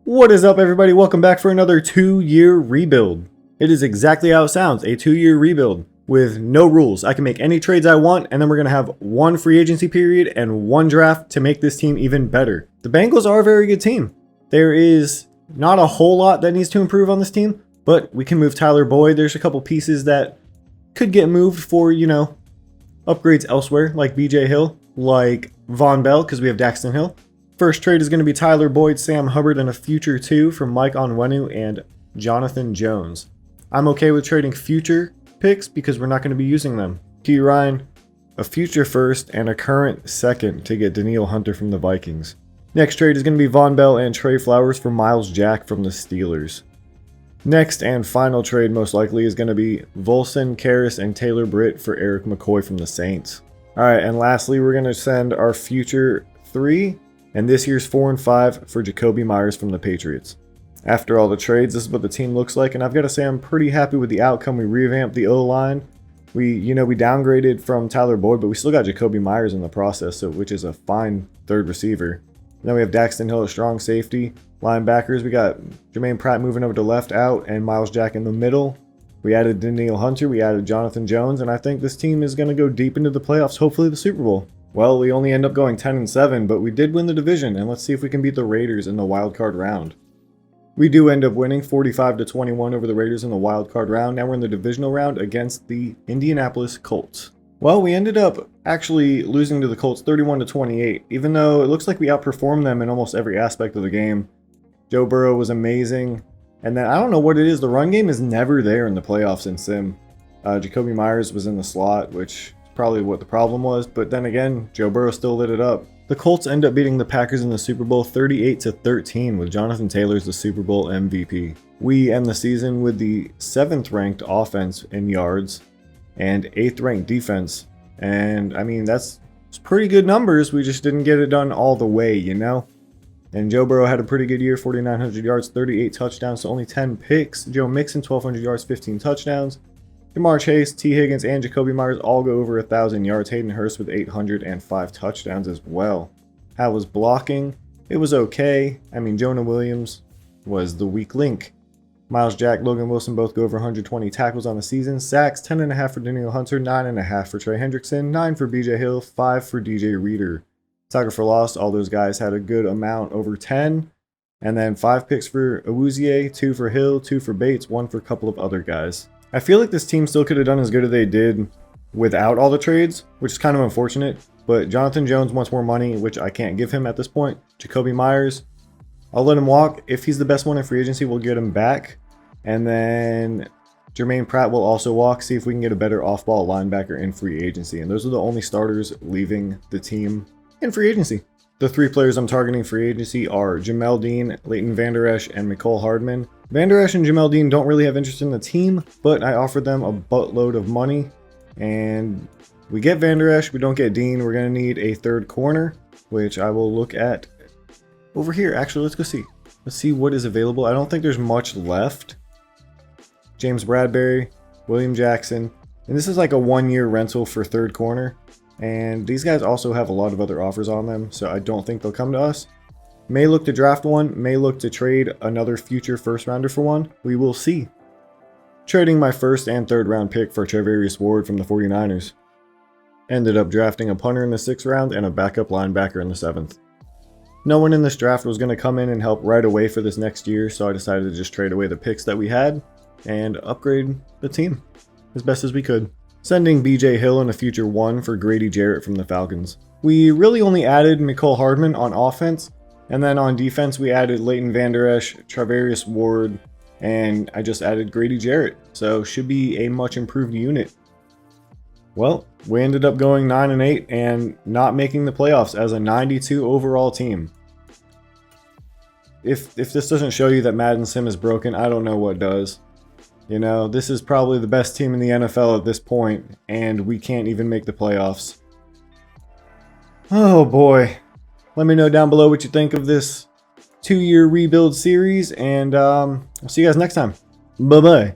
What is up, everybody? Welcome back for another 2-year rebuild. It is exactly how it sounds, a 2-year rebuild with no rules. I can make any trades I want, and then we're going to have one free agency period and one draft to make this team even better. The Bengals are a very good team. There is not a whole lot that needs to improve on this team, but we can move Tyler Boyd. There's a couple pieces that could get moved for, upgrades elsewhere, like BJ Hill, like Von Bell, because we have Daxton Hill. First trade is going to be Tyler Boyd, Sam Hubbard, and a future 2 from Mike Onwenu and Jonathan Jones. I'm okay with trading future picks because we're not going to be using them. Key Ryan, a future first, and a current second to get Danielle Hunter from the Vikings. Next trade is going to be Von Bell and Trey Flowers for Miles Jack from the Steelers. Next and final trade most likely is going to be Volson, Karras, and Taylor Britt for Eric McCoy from the Saints. Alright, and lastly we're going to send our future 3 and this year's 4 and 5 for Jacoby Myers from the Patriots. After all the trades, this is what the team looks like, and I've got to say I'm pretty happy with the outcome. We revamped the O-line. We downgraded from Tyler Boyd, but we still got Jacoby Myers in the process, which is a fine third receiver. And then we have Daxton Hill at strong safety. Linebackers, we got Jermaine Pratt moving over to left out and Miles Jack in the middle. We added Danielle Hunter, we added Jonathan Jones, and I think this team is going to go deep into the playoffs, hopefully the Super Bowl. Well, we only end up going 10-7, but we did win the division, and let's see if we can beat the Raiders in the wild card round. We do end up winning 45-21 over the Raiders in the wild card round. Now we're in the divisional round against the Indianapolis Colts. Well, we ended up actually losing to the Colts 31-28, even though it looks like we outperformed them in almost every aspect of the game. Joe Burrow was amazing, and then I don't know what it is, the run game is never there in the playoffs in Sim. Jacoby Myers was in the slot, which probably what the problem was, but then again, Joe Burrow still lit it up. The Colts end up beating the Packers in the Super Bowl 38-13 with Jonathan Taylor as the Super Bowl MVP. We end the season with the 7th ranked offense in yards and 8th ranked defense, and I mean that's pretty good numbers. We just didn't get it done all the way, And Joe Burrow had a pretty good year, 4,900 yards, 38 touchdowns, so only 10 picks. Joe Mixon, 1,200 yards, 15 touchdowns. Jamar Chase, T. Higgins, and Jacoby Myers all go over 1,000 yards. Hayden Hurst with 805 touchdowns as well. How was blocking? It was okay. I mean, Jonah Williams was the weak link. Miles Jack, Logan Wilson both go over 120 tackles on the season. Sacks, 10.5 for Danielle Hunter, 9.5 for Trey Hendrickson, 9 for BJ Hill, 5 for DJ Reader. Tackle for loss, all those guys had a good amount, over 10. And then 5 picks for Awuzie, 2 for Hill, 2 for Bates, 1 for a couple of other guys. I feel like this team still could have done as good as they did without all the trades, which is kind of unfortunate. But Jonathan Jones wants more money, which I can't give him at this point. Jacoby Myers, I'll let him walk. If he's the best one in free agency, we'll get him back. And then Jermaine Pratt will also walk, see if we can get a better off-ball linebacker in free agency. And those are the only starters leaving the team in free agency. The 3 players I'm targeting free agency are Jamel Dean, Leighton Vander Esch, and Mecole Hardman. Vander Esch and Jamel Dean don't really have interest in the team, but I offered them a buttload of money. And we get Vander Esch, we don't get Dean. We're going to need a 3rd corner, which I will look at over here. Actually, let's go see. Let's see what is available. I don't think there's much left. James Bradbury, William Jackson. And this is like a 1-year rental for 3rd corner. And these guys also have a lot of other offers on them, so I don't think they'll come to us. May look to draft one, may look to trade another future first rounder for one. We will see. Trading my 1st and 3rd round pick for Charvarius Ward from the 49ers. Ended up drafting a punter in the 6th round and a backup linebacker in the 7th. No one in this draft was going to come in and help right away for this next year, so I decided to just trade away the picks that we had and upgrade the team as best as we could. Sending BJ Hill and a future 1 for Grady Jarrett from the Falcons. We really only added Mecole Hardman on offense, and then on defense we added Leighton Vander Esch, Charvarius Ward, and I just added Grady Jarrett, so should be a much improved unit. Well, we ended up going 9-8 and not making the playoffs as a 92 overall team. If this doesn't show you that Madden Sim is broken, I don't know what does. This is probably the best team in the NFL at this point, and we can't even make the playoffs. Oh boy. Let me know down below what you think of this 2-year rebuild series, and I'll see you guys next time. Bye-bye.